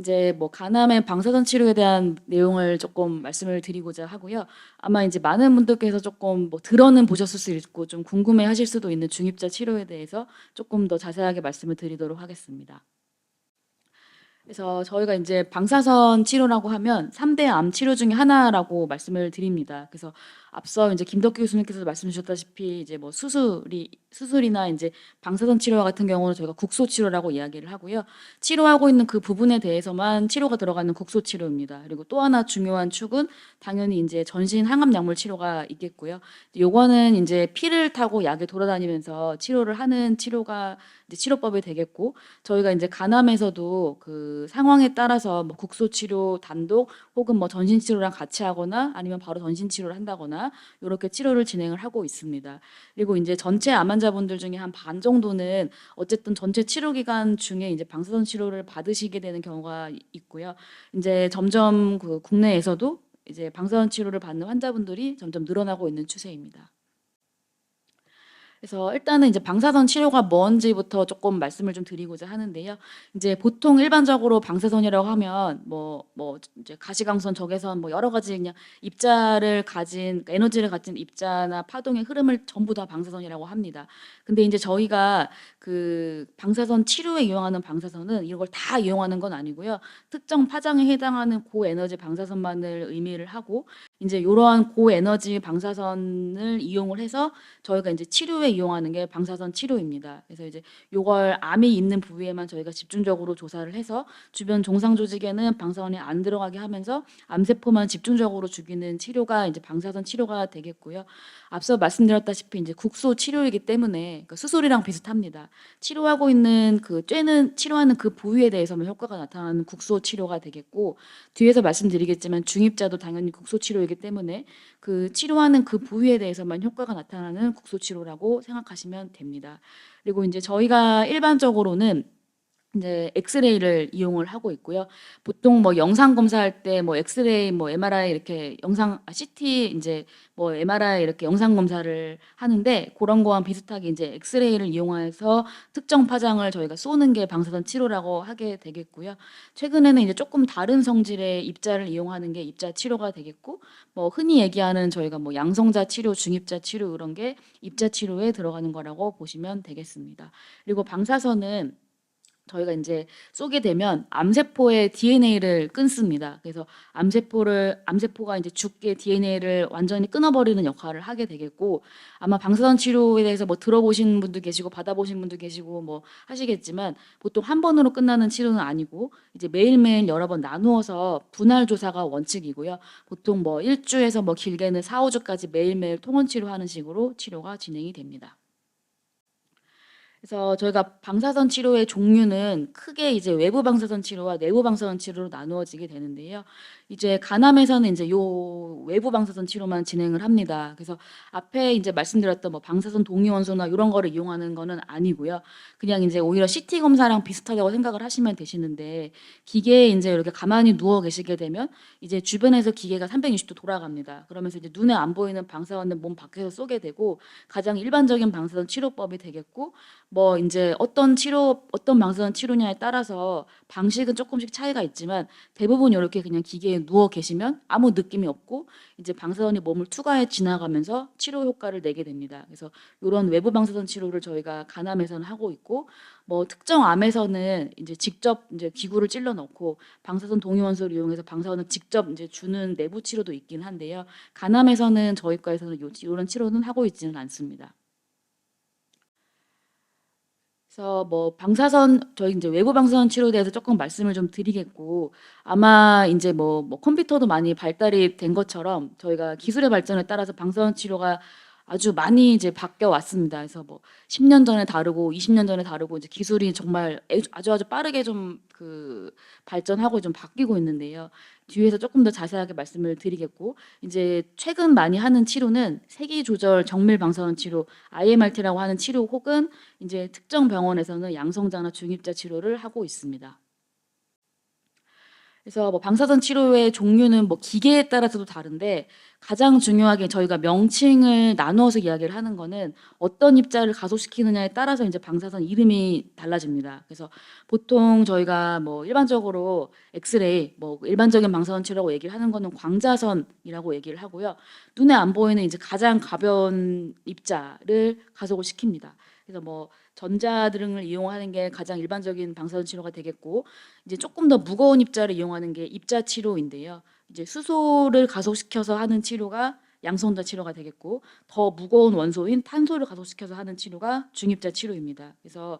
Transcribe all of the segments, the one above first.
이제 뭐 간암의 방사선 치료에 대한 내용을 조금 말씀을 드리고자 하고요. 아마 이제 많은 분들께서 조금 뭐 들어는 보셨을 수 있고 좀 궁금해하실 수도 있는 중입자 치료에 대해서 조금 더 자세하게 말씀을 드리도록 하겠습니다. 그래서 저희가 이제 방사선 치료라고 하면 3대 암 치료 중에 하나라고 말씀을 드립니다. 그래서 앞서 이제 김덕기 교수님께서 말씀 주셨다시피 이제 뭐 수술이나 이제 방사선 치료와 같은 경우는 저희가 국소 치료라고 이야기를 하고요. 치료하고 있는 그 부분에 대해서만 치료가 들어가는 국소 치료입니다. 그리고 또 하나 중요한 축은 당연히 이제 전신 항암 약물 치료가 있겠고요. 요거는 이제 피를 타고 약을 돌아다니면서 치료를 하는 치료가 이제 치료법이 되겠고, 저희가 이제 간암에서도 그 상황에 따라서 뭐 국소 치료 단독 혹은 뭐 전신 치료랑 같이 하거나 아니면 바로 전신 치료를 한다거나 이렇게 치료를 진행을 하고 있습니다. 그리고 이제 전체 암 환자분들 중에 한 반 정도는 어쨌든 전체 치료 기간 중에 이제 방사선 치료를 받으시게 되는 경우가 있고요. 이제 점점 그 국내에서도 이제 방사선 치료를 받는 환자분들이 점점 늘어나고 있는 추세입니다. 그래서 일단은 이제 방사선 치료가 뭔지부터 조금 말씀을 좀 드리고자 하는데요. 이제 보통 일반적으로 방사선이라고 하면 뭐 이제 가시광선, 적외선 뭐 여러 가지 그냥 입자를 가진 그러니까 에너지를 가진 입자나 파동의 흐름을 전부 다 방사선이라고 합니다. 근데 이제 저희가 그 방사선 치료에 이용하는 방사선은 이런 걸 다 이용하는 건 아니고요. 특정 파장에 해당하는 고에너지 방사선만을 의미를 하고 이제 이러한 고에너지 방사선을 이용을 해서 저희가 이제 치료에 이용하는 게 방사선 치료입니다. 그래서 이제 요걸 암이 있는 부위에만 저희가 집중적으로 조사를 해서 주변 종상 조직에는 방사선이 안 들어가게 하면서 암세포만 집중적으로 죽이는 치료가 이제 방사선 치료가 되겠고요. 앞서 말씀드렸다시피 이제 국소 치료이기 때문에 그러니까 수술이랑 비슷합니다. 치료하고 있는 그 쬐는 치료하는 그 부위에 대해서만 효과가 나타나는 국소 치료가 되겠고, 뒤에서 말씀드리겠지만 중입자도 당연히 국소 치료이기 때문에 그 치료하는 그 부위에 대해서만 효과가 나타나는 국소 치료라고 생각하시면 됩니다. 그리고 이제 저희가 일반적으로는 이제 엑스레이를 이용을 하고 있고요. 보통 뭐 영상 검사할 때 뭐 엑스레이, 뭐 MRI 이렇게 CT 이제 뭐 MRI 이렇게 영상 검사를 하는데 그런 거와 비슷하게 이제 엑스레이를 이용해서 특정 파장을 저희가 쏘는 게 방사선 치료라고 하게 되겠고요. 최근에는 이제 조금 다른 성질의 입자를 이용하는 게 입자 치료가 되겠고, 뭐 흔히 얘기하는 저희가 뭐 양성자 치료, 중입자 치료 이런 게 입자 치료에 들어가는 거라고 보시면 되겠습니다. 그리고 방사선은 저희가 이제 쏘게 되면 암세포의 DNA를 끊습니다. 그래서 암세포가 이제 죽게 DNA를 완전히 끊어버리는 역할을 하게 되겠고, 아마 방사선 치료에 대해서 뭐 들어보신 분도 계시고 받아보신 분도 계시고 뭐 하시겠지만 보통 한 번으로 끝나는 치료는 아니고 이제 매일매일 여러 번 나누어서 분할 조사가 원칙이고요. 보통 뭐 1주에서 뭐 길게는 4, 5주까지 매일매일 통원 치료하는 식으로 치료가 진행이 됩니다. 그래서 저희가 방사선 치료의 종류는 크게 이제 외부 방사선 치료와 내부 방사선 치료로 나누어지게 되는데요. 이제 간암에서는 이제 요 외부 방사선 치료만 진행을 합니다. 그래서 앞에 이제 말씀드렸던 뭐 방사선 동위원소나 이런 거를 이용하는 거는 아니고요. 그냥 이제 오히려 CT 검사랑 비슷하다고 생각을 하시면 되시는데, 기계에 이제 이렇게 가만히 누워 계시게 되면 이제 주변에서 기계가 360도 돌아갑니다. 그러면서 이제 눈에 안 보이는 방사선을 몸 밖에서 쏘게 되고, 가장 일반적인 방사선 치료법이 되겠고, 뭐 이제 어떤 방사선 치료냐에 따라서 방식은 조금씩 차이가 있지만 대부분 이렇게 그냥 기계에 누워 계시면 아무 느낌이 없고 이제 방사선이 몸을 투과해 지나가면서 치료 효과를 내게 됩니다. 그래서 이런 외부 방사선 치료를 저희가 간암에서는 하고 있고, 뭐 특정 암에서는 이제 직접 이제 기구를 찔러 넣고 방사선 동위원소를 이용해서 방사선을 직접 이제 주는 내부 치료도 있긴 한데요. 간암에서는 저희 과에서는 이런 치료는 하고 있지는 않습니다. 그래서 뭐 방사선 저희 이제 외부 방사선 치료에 대해서 조금 말씀을 좀 드리겠고, 아마 이제 뭐 컴퓨터도 많이 발달이 된 것처럼 저희가 기술의 발전에 따라서 방사선 치료가 아주 많이 이제 바뀌어 왔습니다. 그래서 뭐 10년 전에 다르고 20년 전에 다르고 이제 기술이 정말 아주 빠르게 좀 그 발전하고 좀 바뀌고 있는데요. 뒤에서 조금 더 자세하게 말씀을 드리겠고, 이제 최근 많이 하는 치료는 세기 조절 정밀 방사선 치료 IMRT라고 하는 치료 혹은 이제 특정 병원에서는 양성자나 중입자 치료를 하고 있습니다. 그래서 뭐 방사선 치료의 종류는 뭐 기계에 따라서도 다른데 가장 중요하게 저희가 명칭을 나누어서 이야기를 하는 거는 어떤 입자를 가속시키느냐에 따라서 이제 방사선 이름이 달라집니다. 그래서 보통 저희가 뭐 일반적으로 엑스레이, 뭐 일반적인 방사선 치료라고 얘기를 하는 거는 광자선이라고 얘기를 하고요. 눈에 안 보이는 이제 가장 가벼운 입자를 가속을 시킵니다. 그래서 뭐 전자등을 이용하는 게 가장 일반적인 방사선 치료가 되겠고, 이제 조금 더 무거운 입자를 이용하는 게 입자 치료인데요. 이제 수소를 가속시켜서 하는 치료가 양성자 치료가 되겠고, 더 무거운 원소인 탄소를 가속시켜서 하는 치료가 중입자 치료입니다. 그래서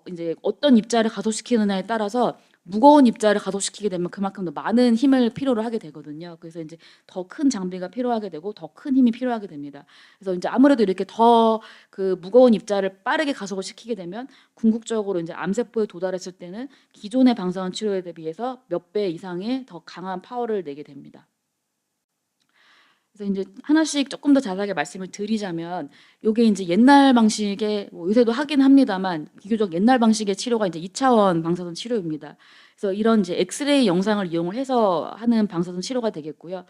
이제 어떤 입자를 가속시키느냐에 따라서 무거운 입자를 가속시키게 되면 그만큼 더 많은 힘을 필요로 하게 되거든요. 그래서 이제 더 큰 장비가 필요하게 되고 더 큰 힘이 필요하게 됩니다. 그래서 이제 아무래도 이렇게 더 그 무거운 입자를 빠르게 가속을 시키게 되면 궁극적으로 이제 암세포에 도달했을 때는 기존의 방사선 치료에 비해서 몇 배 이상의 더 강한 파워를 내게 됩니다. 그래서 이제 하나씩 조금 더 자세하게 말씀을 드리자면, 요게 이제 옛날 방식의, 뭐 요새도 하긴 합니다만 비교적 옛날 방식의 치료가 이제 2차원 방사선 치료입니다. 그래서 이런 이제 엑스레이 영상을 이용을 해서 하는 방사선 치료가 되겠고요.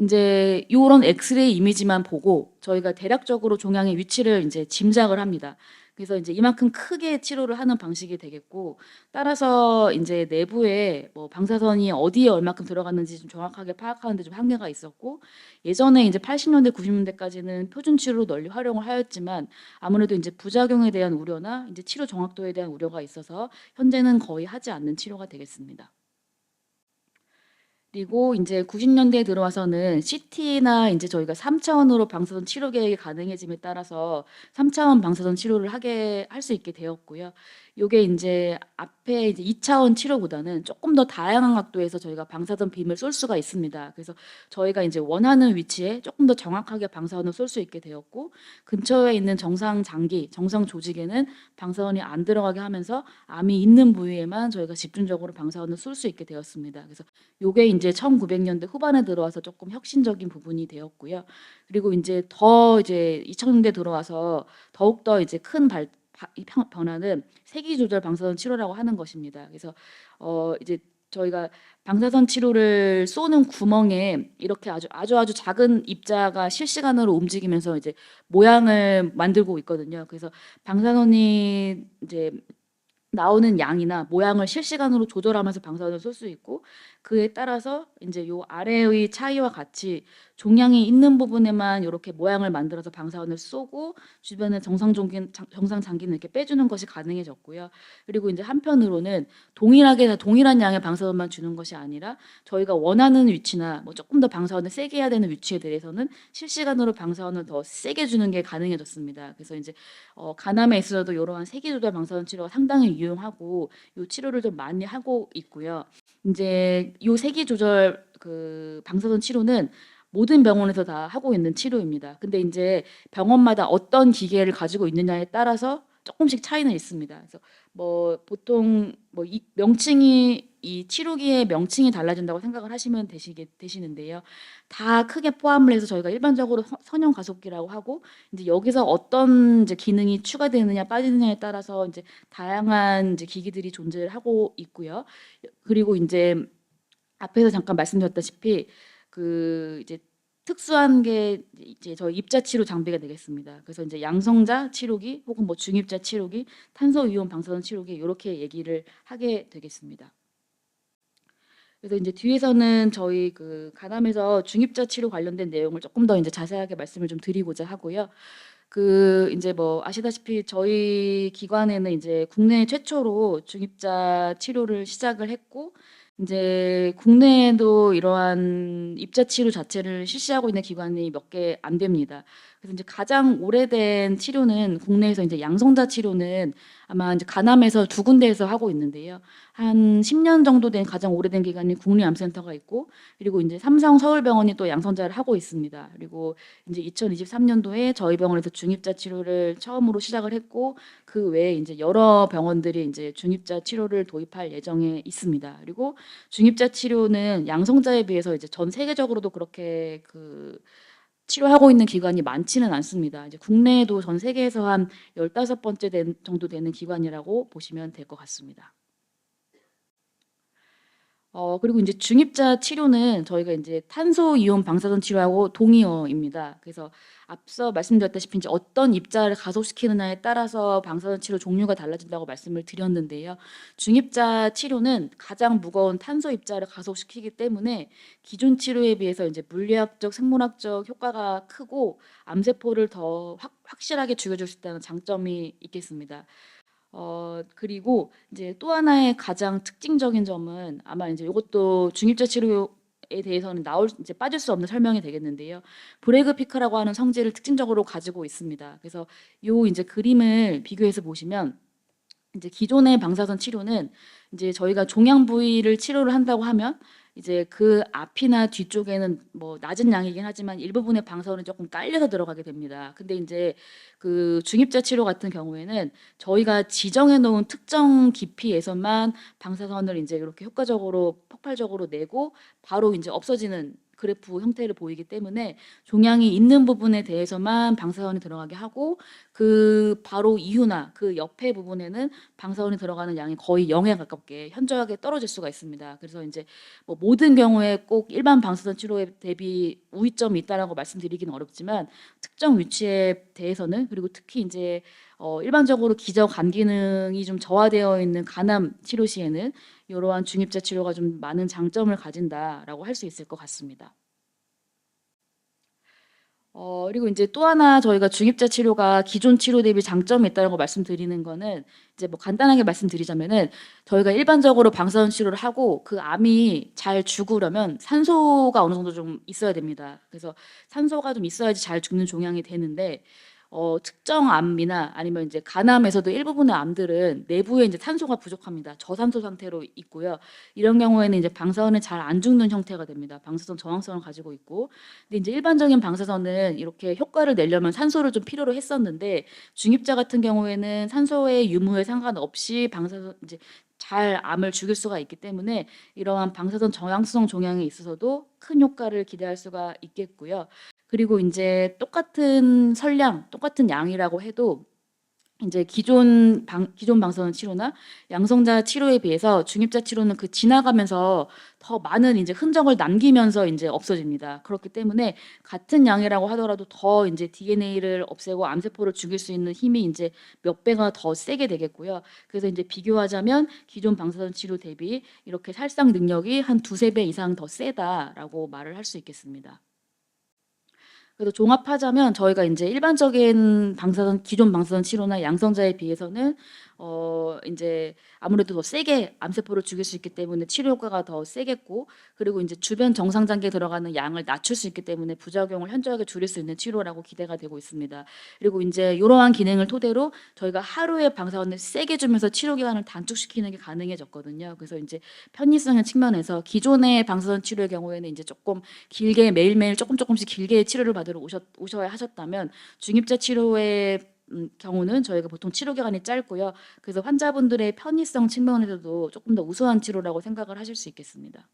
이제 요런 엑스레이 이미지만 보고 저희가 대략적으로 종양의 위치를 이제 짐작을 합니다. 그래서 이제 이만큼 크게 치료를 하는 방식이 되겠고, 따라서 이제 내부에 뭐 방사선이 어디에 얼마큼 들어갔는지 좀 정확하게 파악하는 데 좀 한계가 있었고, 예전에 이제 80년대, 90년대까지는 표준 치료로 널리 활용을 하였지만 아무래도 이제 부작용에 대한 우려나 이제 치료 정확도에 대한 우려가 있어서 현재는 거의 하지 않는 치료가 되겠습니다. 그리고 이제 90년대에 들어와서는 CT나 이제 저희가 3차원으로 방사선 치료 계획이 가능해짐에 따라서 3차원 방사선 치료를 하게 할 수 있게 되었고요. 요게 이제 앞에 이제 2차원 치료보다는 조금 더 다양한 각도에서 저희가 방사선 빔을 쏠 수가 있습니다. 그래서 저희가 이제 원하는 위치에 조금 더 정확하게 방사선을 쏠 수 있게 되었고, 근처에 있는 정상 장기, 정상 조직에는 방사선이 안 들어가게 하면서 암이 있는 부위에만 저희가 집중적으로 방사선을 쏠 수 있게 되었습니다. 그래서 요게 이제 1900년대 후반에 들어와서 조금 혁신적인 부분이 되었고요. 그리고 이제 더 이제 2000년대 들어와서 더욱더 이제 큰 변화는 세기 조절 방사선 치료라고 하는 것입니다. 그래서 이제 저희가 방사선 치료를 쏘는 구멍에 이렇게 아주 작은 입자가 실시간으로 움직이면서 이제 모양을 만들고 있거든요. 그래서 방사선이 이제 나오는 양이나 모양을 실시간으로 조절하면서 방사선을 쏠 수 있고, 그에 따라서 이제 요 아래의 차이와 같이 종양이 있는 부분에만 이렇게 모양을 만들어서 방사선을 쏘고 주변에 정상 장기는 이렇게 빼주는 것이 가능해졌고요. 그리고 이제 한편으로는 동일한 양의 방사선만 주는 것이 아니라 저희가 원하는 위치나 뭐 조금 더 방사선을 세게 해야 되는 위치에 대해서는 실시간으로 방사선을 더 세게 주는 게 가능해졌습니다. 그래서 이제 간암에 있어서도 이러한 세기 조절 방사선 치료가 상당히 유용하고 이 치료를 좀 많이 하고 있고요. 이제 이 세기 조절 그 방사선 치료는 모든 병원에서 다 하고 있는 치료입니다. 근데 이제 병원마다 어떤 기계를 가지고 있느냐에 따라서 조금씩 차이는 있습니다. 그래서 뭐 보통 뭐 이 명칭이 이 치료기의 명칭이 달라진다고 생각을 하시면 되시는데요. 다 크게 포함을 해서 저희가 일반적으로 선형 가속기라고 하고, 이제 여기서 어떤 이제 기능이 추가되느냐 빠지느냐에 따라서 이제 다양한 이제 기기들이 존재를 하고 있고요. 그리고 이제 앞에서 잠깐 말씀드렸다시피 그 이제 특수한 게 이제 저희 입자 치료 장비가 되겠습니다. 그래서 이제 양성자 치료기 혹은 뭐 중입자 치료기, 탄소 이온 방사선 치료기 이렇게 얘기를 하게 되겠습니다. 그래서 이제 뒤에서는 저희 그 간암에서 중입자 치료 관련된 내용을 조금 더 이제 자세하게 말씀을 좀 드리고자 하고요. 그 이제 뭐 아시다시피 저희 기관에는 이제 국내 최초로 중입자 치료를 시작을 했고, 이제 국내에도 이러한 입자 치료 자체를 실시하고 있는 기관이 몇 개 안 됩니다. 그래서 이제 가장 오래된 치료는 국내에서 이제 양성자 치료는 아마 이제 간암에서 두 군데에서 하고 있는데요. 한 10년 정도 된 가장 오래된 기관이 국립암센터가 있고, 그리고 이제 삼성 서울병원이 또 양성자를 하고 있습니다. 그리고 이제 2023년도에 저희 병원에서 중입자 치료를 처음으로 시작을 했고, 그 외에 이제 여러 병원들이 이제 중입자 치료를 도입할 예정에 있습니다. 그리고 중입자 치료는 양성자에 비해서 이제 전 세계적으로도 그렇게 그 치료하고 있는 기관이 많지는 않습니다. 이제 국내에도 전 세계에서 한 15번째 정도 되는 기관이라고 보시면 될 것 같습니다. 그리고 이제 중입자 치료는 저희가 이제 탄소 이온 방사선 치료하고 동의어입니다. 그래서 앞서 말씀드렸다시피 이제 어떤 입자를 가속시키느냐에 따라서 방사선 치료 종류가 달라진다고 말씀을 드렸는데요. 중입자 치료는 가장 무거운 탄소 입자를 가속시키기 때문에 기존 치료에 비해서 이제 물리학적, 생물학적 효과가 크고 암세포를 더 확실하게 죽여줄 수 있다는 장점이 있겠습니다. 그리고 이제 또 하나의 가장 특징적인 점은 아마 이제 이것도 중입자 치료에 대해서는 나올 이제 빠질 수 없는 설명이 되겠는데요. 브래그 피크라고 하는 성질을 특징적으로 가지고 있습니다. 그래서 요 이제 그림을 비교해서 보시면 이제 기존의 방사선 치료는 이제 저희가 종양 부위를 치료를 한다고 하면 이제 그 앞이나 뒤쪽에는 뭐 낮은 양이긴 하지만 일부분의 방사선이 조금 깔려서 들어가게 됩니다. 근데 이제 그 중입자 치료 같은 경우에는 저희가 지정해 놓은 특정 깊이에서만 방사선을 이제 이렇게 효과적으로 폭발적으로 내고 바로 이제 없어지는 그래프 형태를 보이기 때문에 종양이 있는 부분에 대해서만 방사선이 들어가게 하고 그 바로 이후나 그 옆에 부분에는 방사선이 들어가는 양이 거의 0에 가깝게 현저하게 떨어질 수가 있습니다. 그래서 이제 뭐 모든 경우에 꼭 일반 방사선 치료에 대비 우위점이 있다라고 말씀드리기는 어렵지만 특정 위치에 대해서는 그리고 특히 이제 일반적으로 기저 간 기능이 좀 저하되어 있는 간암 치료 시에는 이러한 중입자 치료가 좀 많은 장점을 가진다라고 할 수 있을 것 같습니다. 그리고 이제 또 하나 저희가 중입자 치료가 기존 치료 대비 장점이 있다고 말씀드리는 거는 이제 뭐 간단하게 말씀드리자면은 저희가 일반적으로 방사선 치료를 하고 그 암이 잘 죽으려면 산소가 어느 정도 좀 있어야 됩니다. 그래서 산소가 좀 있어야지 잘 죽는 종양이 되는데 특정 암이나 아니면 이제 간암에서도 일부분의 암들은 내부에 이제 산소가 부족합니다. 저산소 상태로 있고요. 이런 경우에는 이제 방사선은 잘 안 죽는 형태가 됩니다. 방사선 저항성을 가지고 있고. 근데 이제 일반적인 방사선은 이렇게 효과를 내려면 산소를 좀 필요로 했었는데 중입자 같은 경우에는 산소의 유무에 상관없이 방사선 이제 잘 암을 죽일 수가 있기 때문에 이러한 방사선 저항성 종양에 있어서도 큰 효과를 기대할 수가 있겠고요. 그리고 인제 똑같은 설량, 똑같은 양이라고 해도 인제 기존 방사선 치료나 양성자 치료에 비해서 중입자 치료는 그 지나가면서 더 많은 인제 흔적을 남기면서 인제 없어집니다. 그렇기 때문에 같은 양이라고 하더라도 더 인제 DNA를 없애고 암세포를 죽일 수 있는 힘이 인제 몇 배가 더 세게 되겠고요. 그래서 인제 비교하자면 기존 방사선 치료 대비 이렇게 살상 능력이 한 두세 배 이상 더 세다라고 말을 할 수 있겠습니다. 그래서 종합하자면 저희가 인제 일반적인 방사선 기존 방사선 치료나 양성자에 비해서는 인제 아무래도 더 세게 암세포를 죽일 수 있기 때문에 치료 효과가 더 세겠고 그리고 인제 주변 정상 장기에 들어가는 양을 낮출 수 있기 때문에 부작용을 현저하게 줄일 수 있는 치료라고 기대가 되고 있습니다. 그리고 인제 요러한 기능을 토대로 저희가 하루에 방사선을 세게 주면서 치료 기간을 단축시키는 게 가능해졌거든요. 그래서 인제 편의성의 측면에서 기존의 방사선 치료의 경우에는 인제 쪼끔 길게 매일매일 쪼끔씩 길게 치료를 받으러 오셔야 하셨다면 중입자 치료의 경우는 저희가 보통 치료 기간이 짧고요. 그래서 환자분들의 편의성 측면에서도 조금 더 우수한 치료라고 생각을 하실 수 있겠습니다.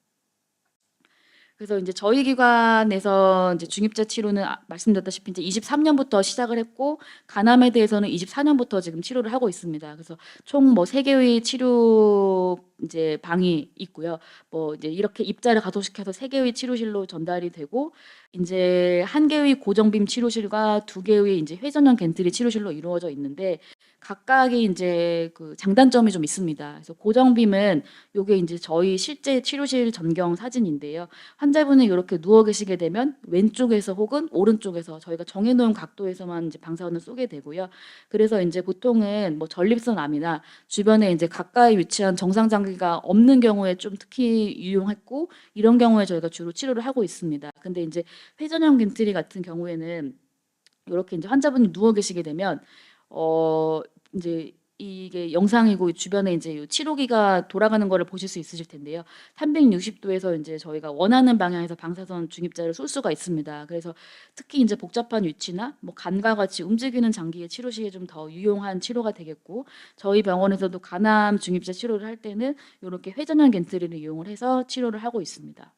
그래서 인제 저희 기관에서 인제 중입자 치료는 말씀드렸다시피 인제 23 년부터 시작을 했고 간암에 대해서는 24 년부터 지금 치료를 하고 있습니다. 그래서 총 뭐 3 개의 치료 인제 방이 있고요. 뭐 이제 이렇게 입자를 가속시켜서 3 개의 치료실로 전달이 되고 인제 1 개의 고정빔 치료실과 2 개의 인제 회전형 겐트리 치료실로 이루어져 있는데 각각의 인제 그 장단점이 좀 있습니다. 그래서 고정빔은 요게 인제 저희 실제 치료실 전경 사진인데요. 환자분이 요렇게 누워 계시게 되면 왼쪽에서 혹은 오른쪽에서 저희가 정해 놓은 각도에서만 이제 방사선을 쏘게 되고요. 그래서 인제 보통은 뭐 전립선 암이나 주변에 인제 가까이 위치한 정상 장기가 없는 경우에 좀 특히 유용했고 이런 경우에 저희가 주로 치료를 하고 있습니다. 근데 인제 회전형 겐트리 같은 경우에는 요렇게 인제 환자분이 누워 계시게 되면 인제 이게 영상이고 주변에 인제 요 치료기가 돌아가는 거를 보실 수 있으실 텐데요. 360 도에서 인제 저희가 원하는 방향에서 방사선 중입자를 쏠 수가 있습니다. 그래서 특히 인제 복잡한 위치나 뭐 간과 같이 움직이는 장기의 치료 시에 좀 더 유용한 치료가 되겠고 저희 병원에서도 간암 중입자 치료를 할 때는 요렇게 회전형 겐트리를 이용을 해서 치료를 하고 있습니다.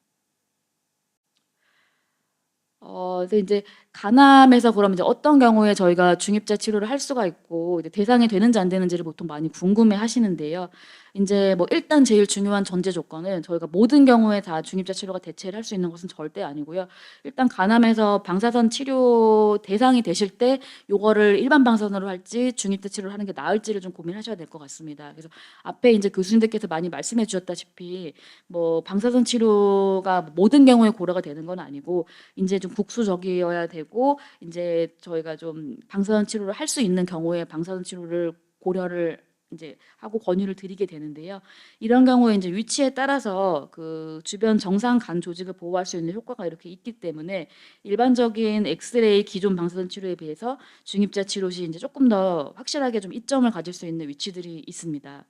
그래서 인제 간암에서 그럼 이제 어떤 경우에 저희가 중입자 치료를 할 수가 있고 이제 대상이 되는지 안 되는지를 보통 많이 궁금해하시는데요. 인제 뭐 일단 제일 중요한 전제 조건은 저희가 모든 경우에 다 중입자 치료가 대체를 할 수 있는 것은 절대 아니고요. 일단 간암에서 방사선 치료 대상이 되실 때 요거를 일반 방사선으로 할지 중입자 치료를 하는 게 나을지를 좀 고민하셔야 될 것 같습니다. 그래서 앞에 인제 교수님들께서 많이 말씀해 주셨다시피 뭐 방사선 치료가 모든 경우에 고려가 되는 건 아니고 인제 좀 국수적이어야 되고 인제 저희가 좀 방사선 치료를 할 수 있는 경우에 방사선 치료를 고려를 인제 하고 권유를 드리게 되는데요. 이런 경우에 인제 위치에 따라서 그 주변 정상 간 조직을 보호할 수 있는 효과가 이렇게 있기 때문에 일반적인 엑스레이 기존 방사선 치료에 비해서 중입자 치료 시 인제 쪼끔 더 확실하게 좀 이점을 가질 수 있는 위치들이 있습니다.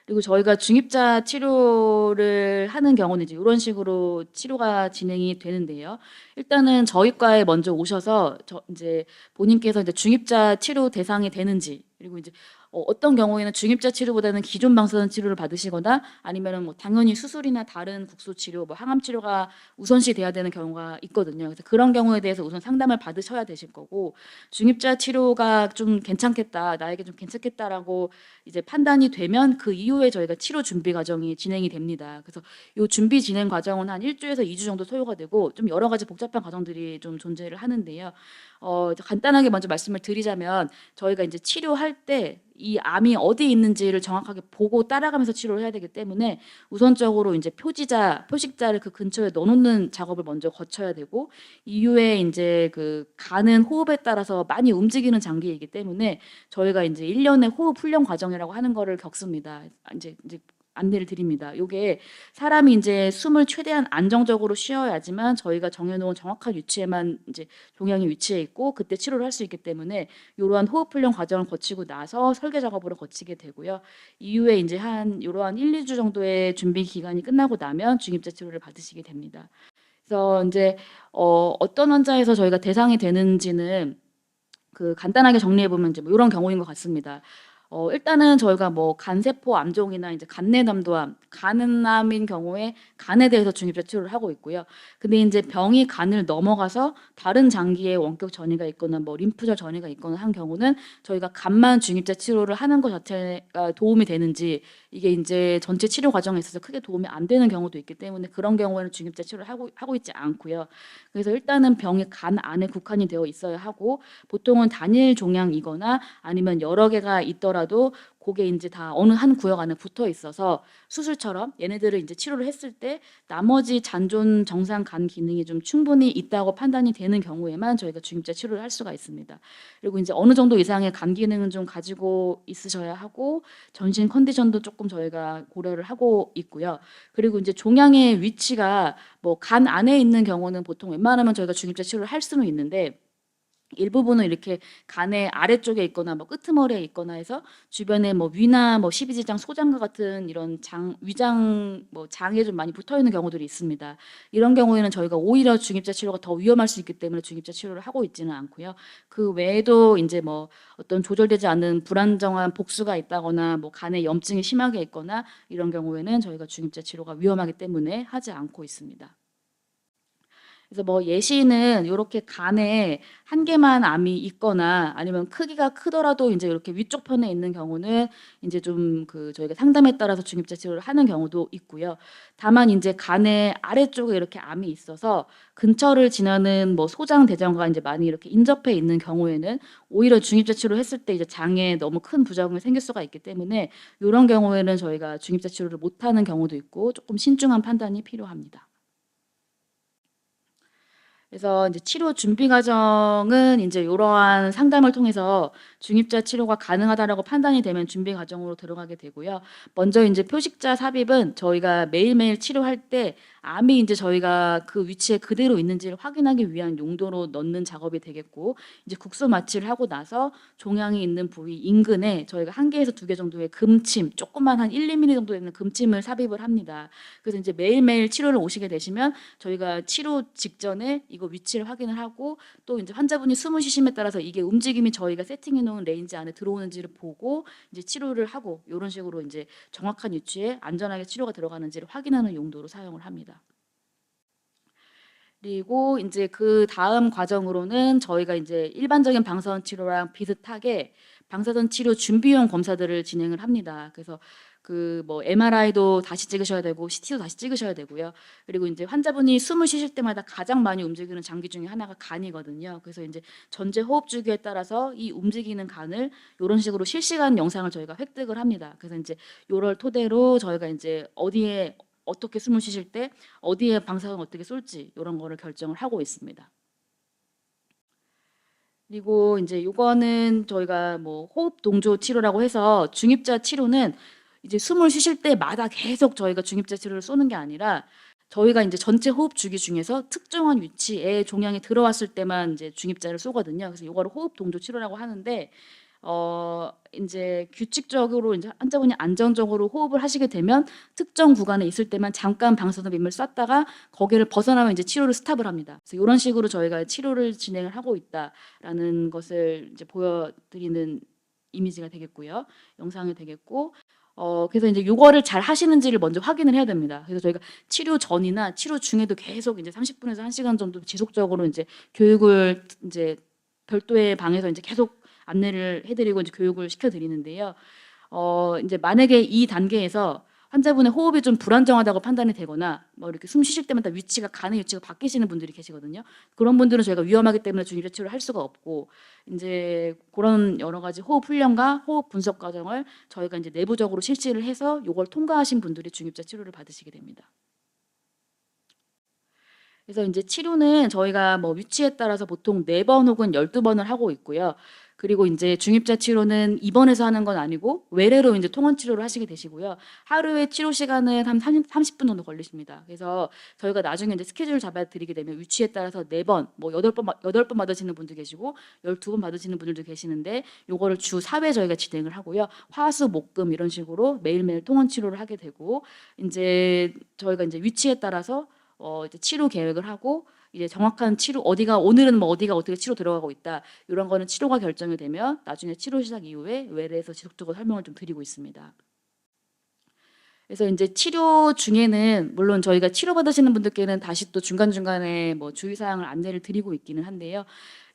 그리고 저희가 중입자 치료를 하는 경우는 이제 요런 식으로 치료가 진행이 되는데요. 일단은 저희 과에 먼저 오셔서 인제 본인께서 이제 중입자 치료 대상이 되는지 그리고 이제 어떤 경우에는 중입자 치료보다는 기존 방사선 치료를 받으시거나 아니면은 뭐 당연히 수술이나 다른 국소 치료 뭐 항암 치료가 우선시 돼야 되는 경우가 있거든요. 그래서 그런 경우에 대해서 우선 상담을 받으셔야 되실 거고 중입자 치료가 좀 괜찮겠다. 나에게 좀 괜찮겠다라고 이제 판단이 되면 그 이후에 저희가 치료 준비 과정이 진행이 됩니다. 그래서 요 준비 진행 과정은 한 1 주에서 2주 정도 소요가 되고 좀 여러 가지 복잡한 과정들이 좀 존재를 하는데요. 이제 간단하게 먼저 말씀을 드리자면 저희가 인제 치료할 때 이 암이 어디에 있는지를 정확하게 보고 따라가면서 치료를 해야 되기 때문에 우선적으로 인제 표식자를 그 근처에 넣어 놓는 작업을 먼저 거쳐야 되고 이후에 인제 그 가는 호흡에 따라서 많이 움직이는 장기이기 때문에 저희가 인제 1 년의 호흡 훈련 과정이라고 하는 거를 겪습니다. 인제 안내를 드립니다. 요게 사람이 인제 숨을 최대한 안정적으로 쉬어야지만 저희가 정해 놓은 정확한 위치에만 인제 종양이 위치해 있고 그때 치료를 할 수 있기 때문에 요러한 호흡 훈련 과정을 거치고 나서 설계 작업으로 거치게 되고요. 이후에 인제 한 요러한 1-2주 정도의 준비 기간이 끝나고 나면 중입자 치료를 받으시게 됩니다. 그래서 인제 어떤 환자에서 저희가 대상이 되는지는 그 간단하게 정리해 보면 이제 뭐 요런 경우인 것 같습니다. 일단은 저희가 뭐 간세포 암종이나 이제 간내담도암, 간암인 경우에 간에 대해서 중입자 치료를 하고 있고요. 근데 인제 병이 간을 넘어가서 다른 장기에 원격 전이가 있거나 뭐 림프절 전이가 있거나 한 경우는 저희가 간만 중입자 치료를 하는 것 자체가 도움이 되는지 이게 인제 전체 치료 과정에 있어서 크게 도움이 안 되는 경우도 있기 때문에 그런 경우에는 중입자 치료를 하고 있지 않고요. 그래서 일단은 병이 간 안에 국한이 되어 있어야 하고 보통은 단일 종양이거나 아니면 여러 개가 있더라도 고게 인제 다 어느 한 구역 안에 붙어 있어서 수술처럼 얘네들을 인제 치료를 했을 때 나머지 잔존 정상 간 기능이 좀 충분히 있다고 판단이 되는 경우에만 저희가 중입자 치료를 할 수가 있습니다. 그리고 인제 어느 정도 이상의 간 기능은 좀 가지고 있으셔야 하고 전신 컨디션도 쪼끔 저희가 고려를 하고 있고요. 그리고 인제 종양의 위치가 뭐 간 안에 있는 경우는 보통 웬만하면 저희가 중입자 치료를 할 수는 있는데 일부분은 이렇게 간의 아래쪽에 있거나 뭐 끄트머리에 있거나 해서 주변에 뭐 위나 뭐 십이지장, 소장과 같은 이런 위장 뭐 장에 좀 많이 붙어 있는 경우들이 있습니다. 이런 경우에는 저희가 오히려 중입자 치료가 더 위험할 수 있기 때문에 중입자 치료를 하고 있지는 않고요. 그 외에도 인제 뭐 어떤 조절되지 않는 불안정한 복수가 있다거나 뭐 간에 염증이 심하게 있거나 이런 경우에는 저희가 중입자 치료가 위험하기 때문에 하지 않고 있습니다. 그래서 뭐 예시는 요렇게 간에 한 개만 암이 있거나 아니면 크기가 크더라도 인제 요렇게 위쪽 편에 있는 경우는 인제 좀 그 저희가 상담에 따라서 중입자 치료를 하는 경우도 있고요. 다만 인제 간의 아래쪽에 이렇게 암이 있어서 근처를 지나는 뭐 소장, 대장과 인제 많이 이렇게 인접해 있는 경우에는 오히려 중입자 치료를 했을 때 이제 장에 너무 큰 부작용이 생길 수가 있기 때문에 요런 경우에는 저희가 중입자 치료를 못 하는 경우도 있고 쪼끔 신중한 판단이 필요합니다. 그래서 인제 치료 준비 과정은 인제 요러한 상담을 통해서 중입자 치료가 가능하다라고 판단이 되면 준비 과정으로 들어가게 되고요. 먼저 인제 표식자 삽입은 저희가 매일매일 치료할 때 암이 인제 저희가 그 위치에 그대로 있는지를 확인하기 위한 용도로 넣는 작업이 되겠고 이제 국소 마취를 하고 나서 종양이 있는 부위 인근에 저희가 1 개에서 2개 정도의 금침 조그만 한 1-2 밀리 정도 되는 금침을 삽입을 합니다. 그래서 인제 매일매일 치료를 오시게 되시면 저희가 치료 직전에 이거 위치를 확인을 하고 또 인제 환자분이 숨을 쉬심에 따라서 이게 움직임이 저희가 세팅해 놓은 레인지 안에 들어오는지를 보고 이제 치료를 하고 요런 식으로 인제 정확한 위치에 안전하게 치료가 들어가는지를 확인하는 용도로 사용을 합니다. 그리고 인제 그다음 과정으로는 저희가 인제 일반적인 방사선 치료랑 비슷하게 방사선 치료 준비용 검사들을 진행을 합니다. 그래서 뭐 MRI도 다시 찍으셔야 되고 CT도 다시 찍으셔야 되고요. 그리고 인제 환자분이 숨을 쉬실 때마다 가장 많이 움직이는 장기 중에 하나가 간이거든요. 그래서 인제 전제 호흡 주기에 따라서 이 움직이는 간을 요런 식으로 실시간 영상을 저희가 획득을 합니다. 그래서 인제 요걸 토대로 저희가 인제 어디에 어떻게 숨을 쉬실 때 어디에 방사선 어떻게 쏠지 요런 거를 결정을 하고 있습니다. 그리고 인제 요거는 저희가 뭐 호흡 동조 치료라고 해서 중입자 치료는 이제 숨을 쉬실 때마다 계속 저희가 중입자 치료를 쏘는 게 아니라 저희가 인제 전체 호흡 주기 중에서 특정한 위치에 종양이 들어왔을 때만 인제 중입자를 쏘거든요. 그래서 요거를 호흡 동조 치료라고 하는데 인제 규칙적으로 인제 환자분이 안정적으로 호흡을 하시게 되면 특정 구간에 있을 때만 잠깐 방사선 빔을 쐈다가 거기를 벗어나면 이제 치료를 스탑을 합니다. 그래서 요런 식으로 저희가 치료를 진행을 하고 있다라는 것을 이제 보여드리는 이미지가 되겠고요. 영상이 되겠고 그래서 인제 요거를 잘 하시는지를 먼저 확인을 해야 됩니다. 그래서 저희가 치료 전이나 치료 중에도 계속 인제 30 분에서 1 시간 정도 지속적으로 인제 교육을 인제 별도의 방에서 인제 계속 안내를 해 드리고 이제 교육을 시켜 드리는데요. 인제 만약에 이 단계에서 환자분의 호흡이 좀 불안정하다고 판단이 되거나 뭐 이렇게 숨 쉬실 때마다 간의 위치가 바뀌시는 분들이 계시거든요. 그런 분들은 저희가 위험하기 때문에 중립자 치료를 할 수가 없고 인제 고런 여러 가지 호흡 훈련과 호흡 분석 과정을 저희가 인제 내부적으로 실시를 해서 요걸 통과하신 분들이 중입자 치료를 받으시게 됩니다. 그래서 인제 치료는 저희가 뭐 위치에 따라서 보통 4번 혹은 12 번을 하고 있고요. 그리고 인제 중입자 치료는 입원해서 하는 건 아니고 외래로 인제 통원 치료를 하시게 되시고요. 하루에 치료 시간은 한 30분 정도 걸리십니다. 그래서 저희가 나중에 인제 스케줄을 잡아 드리게 되면 위치에 따라서 4번 뭐 8번 받으시는 분도 계시고 12번 받으시는 분들도 계시는데 요거를 주 4회 저희가 진행을 하고요. 화, 수, 목, 금 이런 식으로 매일매일 통원 치료를 하게 되고 인제 저희가 인제 위치에 따라서 이제 치료 계획을 하고 이제 정확한 치료 어디가 오늘은 뭐 어디가 어떻게 치료 들어가고 있다. 요런 거는 치료가 결정이 되면 나중에 치료 시작 이후에 외래에서 지속적으로 설명을 좀 드리고 있습니다. 그래서 인제 치료 중에는 물론 저희가 치료받으시는 분들께는 다시 또 중간중간에 뭐 주의사항을 안내를 드리고 있기는 한데요.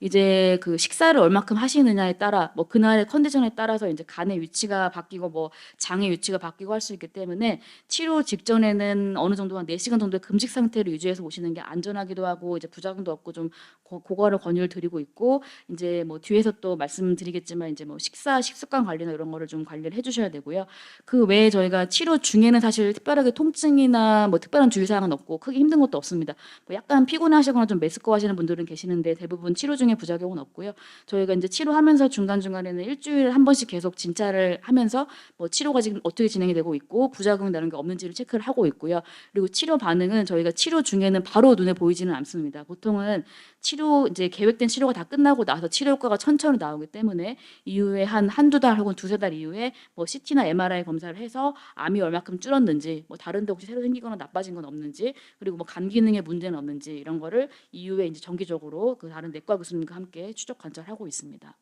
이제 식사를 얼마큼 하시느냐에 따라 뭐 그날의 컨디션에 따라서 인제 간의 위치가 바뀌고 뭐 장의 위치가 바뀌고 할 수 있기 때문에 치료 직전에는 어느 정도 한 4 시간 정도의 금식 상태를 유지해서 오시는 게 안전하기도 하고 이제 부작용도 없고 좀 고거를 권유를 드리고 있고 인제 뭐 뒤에서 또 말씀드리겠지만 인제 뭐 식습관 관리나 이런 거를 좀 관리를 해 주셔야 되고요. 그 외에 저희가 치료 중에는 사실 특별하게 통증이나 뭐 특별한 주의사항은 없고 크게 힘든 것도 없습니다. 뭐 약간 피곤해하시거나 좀 메스꺼워하시는 분들은 계시는데 대부분 치료 중에 부작용은 없고요. 저희가 인제 치료하면서 중간중간에는 1 주일에 한 번씩 계속 진찰을 하면서 뭐 치료가 지금 어떻게 진행이 되고 있고 부작용이 나는 게 없는지를 체크를 하고 있고요. 그리고 치료 반응은 저희가 치료 중에는 바로 눈에 보이지는 않습니다. 보통은 치료 인제 계획된 치료가 다 끝나고 나서 치료 효과가 천천히 나오기 때문에 이후에 한두 달 혹은 두세 달 이후에 뭐 CT나 MRI 검사를 해서 암이 얼마큼 줄었는지 뭐 다른 데 혹시 새로 생기거나 나빠진 건 없는지 그리고 뭐 간 기능에 문제는 없는지 이런 거를 이후에 인제 정기적으로 다른 내과 교수님과 함께 추적 관찰하고 있습니다.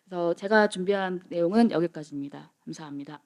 그래서 제가 준비한 내용은 여기까지입니다. 감사합니다.